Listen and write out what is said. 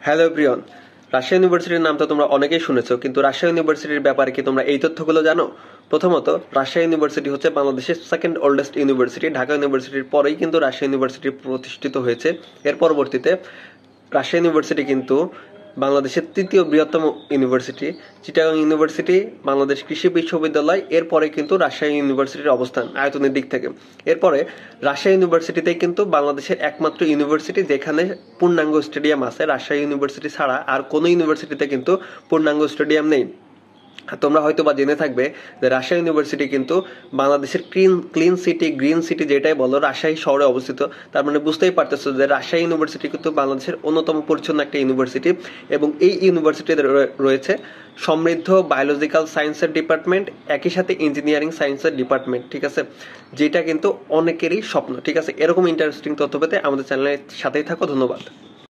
Hello everyone, Rajshahi ইউনিভার্সিটির নাম তো তোমরা অনেকেই শুনেছো, কিন্তু রাজশাহী ইউনিভার্সিটির ব্যাপারে কি তোমরা এই তথ্যগুলো জানো? প্রথমত, রাজশাহী ইউনিভার্সিটি হচ্ছে বাংলাদেশের সেকেন্ড ওল্ডেস্ট ইউনিভার্সিটি। ঢাকা ইউনিভার্সিটির পরেই কিন্তু রাজশাহী ইউনিভার্সিটি প্রতিষ্ঠিত হয়েছে। এর পরবর্তীতে রাজশাহী ইউনিভার্সিটি কিন্তু বাংলাদেশের তৃতীয় বৃহত্তম ইউনিভার্সিটি। চিটাগাং ইউনিভার্সিটি, বাংলাদেশ কৃষি বিশ্ববিদ্যালয়, এরপরে কিন্তু রাজশাহী ইউনিভার্সিটির অবস্থান আয়তনের দিক থেকে। এরপরে রাজশাহী ইউনিভার্সিটিতে কিন্তু বাংলাদেশের একমাত্র ইউনিভার্সিটি যেখানে পূর্ণাঙ্গ স্টেডিয়াম আছে। রাজশাহী ইউনিভার্সিটি ছাড়া আর কোনো ইউনিভার্সিটিতে কিন্তু পূর্ণাঙ্গ স্টেডিয়াম নেই। তোমরা হয়তো বা জেনে থাকবে যে রাজশাহী ইউনিভার্সিটি কিন্তু বাংলাদেশের ক্লিন সিটি, গ্রিন সিটি যেটাই বলো, রাজশাহী শহরে অবস্থিত। তার মানে বুঝতেই পারতেছো যে রাজশাহী ইউনিভার্সিটি কিন্তু বাংলাদেশের অন্যতম পরিচ্ছন্ন একটা ইউনিভার্সিটি। এবং এই ইউনিভার্সিটিতে রয়েছে সমৃদ্ধ বায়োলজিক্যাল সায়েন্সের ডিপার্টমেন্ট, একই সাথে ইঞ্জিনিয়ারিং সায়েন্সের ডিপার্টমেন্ট, ঠিক আছে, যেটা কিন্তু অনেকেরই স্বপ্ন। ঠিক আছে, এরকম ইন্টারেস্টিং তথ্য পেতে আমাদের চ্যানেলের সাথেই থাকো। ধন্যবাদ।